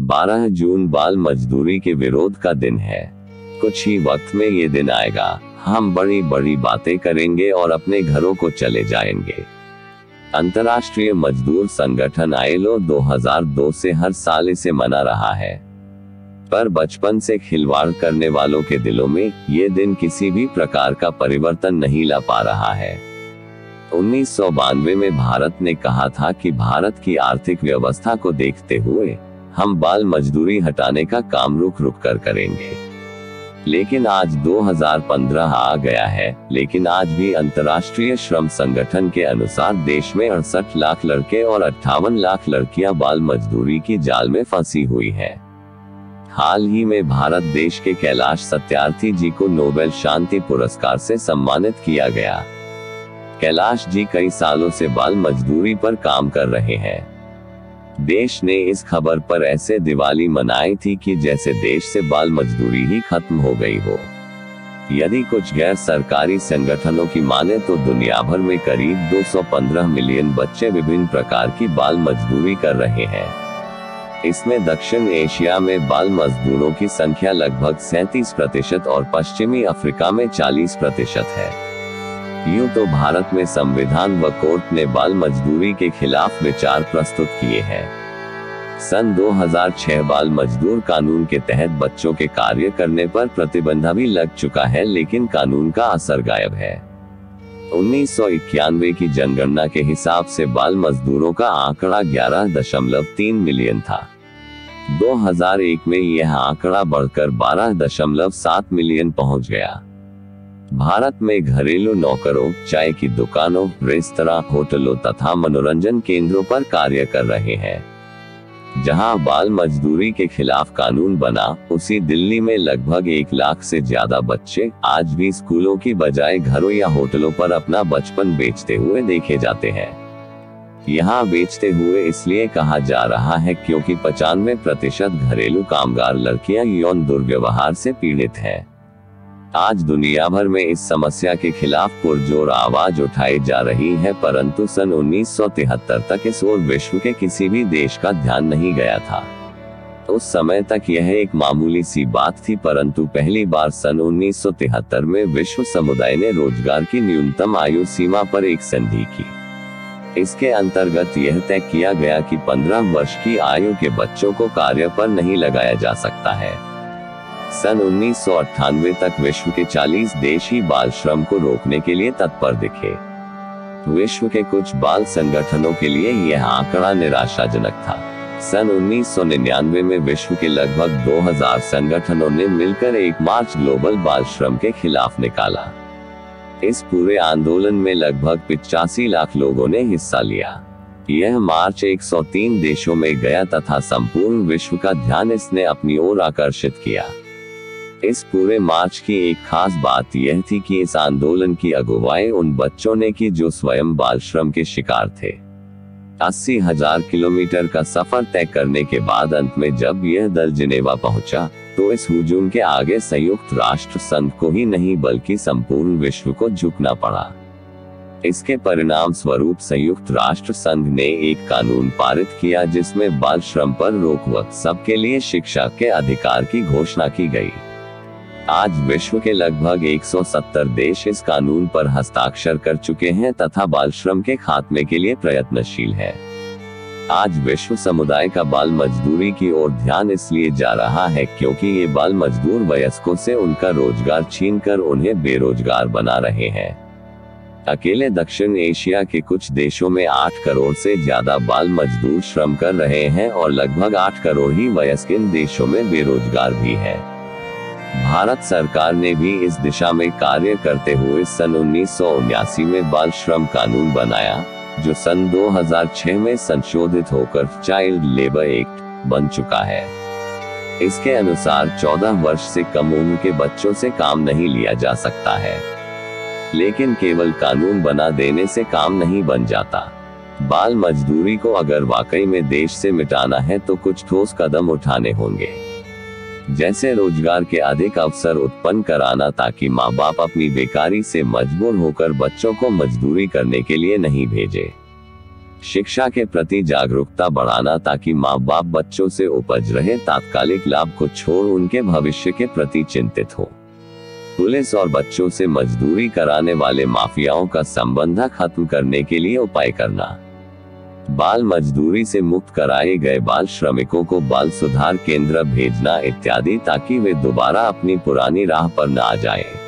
12 जून बाल मजदूरी के विरोध का दिन है। कुछ ही वक्त में ये दिन आएगा, हम बड़ी बड़ी बातें करेंगे और अपने घरों को चले जाएंगे। अंतर्राष्ट्रीय मजदूर संगठन ILO 2002 से हर साल इसे मना रहा है, पर बचपन से खिलवाड़ करने वालों के दिलों में ये दिन किसी भी प्रकार का परिवर्तन नहीं ला पा रहा है। 1992 में भारत ने कहा था कि भारत की आर्थिक व्यवस्था को देखते हुए हम बाल मजदूरी हटाने का काम रुक रुक कर करेंगे। लेकिन आज 2015 आ गया है, लेकिन आज भी अंतर्राष्ट्रीय श्रम संगठन के अनुसार देश में 68 लाख लड़के और 58 लाख लड़कियां बाल मजदूरी की जाल में फंसी हुई है। हाल ही में भारत देश के कैलाश सत्यार्थी जी को नोबेल शांति पुरस्कार से सम्मानित किया गया। कैलाश जी कई सालों से बाल मजदूरी पर काम कर रहे हैं। देश ने इस खबर पर ऐसे दिवाली मनाई थी कि जैसे देश से बाल मजदूरी ही खत्म हो गई हो। यदि कुछ गैर सरकारी संगठनों की माने तो दुनिया भर में करीब 215 मिलियन बच्चे विभिन्न प्रकार की बाल मजदूरी कर रहे हैं। इसमें दक्षिण एशिया में बाल मजदूरों की संख्या लगभग 37% और पश्चिमी अफ्रीका में 40% है। यूं तो भारत में संविधान व कोर्ट ने बाल मजदूरी के खिलाफ विचार प्रस्तुत किए हैं। सन 2006 बाल मजदूर कानून के तहत बच्चों के कार्य करने पर प्रतिबंध भी लग चुका है, लेकिन कानून का असर गायब है। 1991 की जनगणना के हिसाब से बाल मजदूरों का आंकड़ा 11.3 मिलियन था। 2001 में यह आंकड़ा बढ़कर 12.7 मिलियन पहुंच गया। भारत में घरेलू नौकरों, चाय की दुकानों, रेस्तरां, होटलों तथा मनोरंजन केंद्रों पर कार्य कर रहे हैं। जहां बाल मजदूरी के खिलाफ कानून बना, उसी दिल्ली में लगभग 1 लाख से ज्यादा बच्चे आज भी स्कूलों की बजाय घरों या होटलों पर अपना बचपन बेचते हुए देखे जाते हैं। यहाँ बेचते हुए इसलिए कहा जा रहा है क्योंकि 95% घरेलू कामगार लड़कियां यौन दुर्व्यवहार से पीड़ित हैं। आज दुनिया भर में इस समस्या के खिलाफ पुरजोर आवाज उठाई जा रही है, परंतु सन 1973 तक इस ओर विश्व के किसी भी देश का ध्यान नहीं गया था। उस समय तक यह एक मामूली सी बात थी, परंतु पहली बार सन 1973 में विश्व समुदाय ने रोजगार की न्यूनतम आयु सीमा पर एक संधि की। इसके अंतर्गत यह तय किया गया कि 15 वर्ष की आयु के बच्चों को कार्य पर नहीं लगाया जा सकता है। सन 1998 तक विश्व के 40 देश ही बाल श्रम को रोकने के लिए तत्पर दिखे। विश्व के कुछ बाल संगठनों के लिए यह आंकड़ा निराशाजनक था। सन 1999 में विश्व के लगभग 2000 संगठनों ने मिलकर एक मार्च ग्लोबल बाल श्रम के खिलाफ निकाला। इस पूरे आंदोलन में लगभग 85 लाख लोगों ने हिस्सा लिया। यह मार्च 103 देशों में गया तथा संपूर्ण विश्व का ध्यान इसने अपनी ओर आकर्षित किया। इस पूरे मार्च की एक खास बात यह थी कि इस आंदोलन की अगुवाई उन बच्चों ने की जो स्वयं बाल श्रम के शिकार थे। 80,000 किलोमीटर का सफर तय करने के बाद अंत में जब यह दल जिनेवा पहुंचा, तो इस हुजूम के आगे संयुक्त राष्ट्र संघ को ही नहीं बल्कि संपूर्ण विश्व को झुकना पड़ा। इसके परिणाम स्वरूप संयुक्त राष्ट्र संघ ने एक कानून पारित किया जिसमें बाल श्रम पर रोक व सबके लिए शिक्षा के अधिकार की घोषणा की गई। आज विश्व के लगभग 170 देश इस कानून पर हस्ताक्षर कर चुके हैं तथा बाल श्रम के खात्मे के लिए प्रयत्नशील है। आज विश्व समुदाय का बाल मजदूरी की ओर ध्यान इसलिए जा रहा है क्योंकि ये बाल मजदूर वयस्कों से उनका रोजगार छीनकर उन्हें बेरोजगार बना रहे हैं। अकेले दक्षिण एशिया के कुछ देशों में 8 करोड़ से ज्यादा बाल मजदूर श्रम कर रहे हैं और लगभग 8 करोड़ ही वयस्क इन देशों में बेरोजगार भी है। भारत सरकार ने भी इस दिशा में कार्य करते हुए सन 1979 में बाल श्रम कानून बनाया, जो सन 2006 में संशोधित होकर चाइल्ड लेबर एक्ट बन चुका है। इसके अनुसार 14 वर्ष से कम उम्र के बच्चों से काम नहीं लिया जा सकता है। लेकिन केवल कानून बना देने से काम नहीं बन जाता। बाल मजदूरी को अगर वाकई में देश से मिटाना है तो कुछ ठोस कदम उठाने होंगे, जैसे रोजगार के अधिक अवसर उत्पन्न कराना ताकि माँ बाप अपनी बेकारी से मजबूर होकर बच्चों को मजदूरी करने के लिए नहीं भेजे। शिक्षा के प्रति जागरूकता बढ़ाना ताकि माँ बाप बच्चों से उपज रहे तात्कालिक लाभ को छोड़ उनके भविष्य के प्रति चिंतित हो। पुलिस और बच्चों से मजदूरी कराने वाले माफियाओं का संबंध खत्म करने के लिए उपाय करना। बाल मजदूरी से मुक्त कराए गए बाल श्रमिकों को बाल सुधार केंद्र भेजना इत्यादि, ताकि वे दोबारा अपनी पुरानी राह पर न आ जाएं।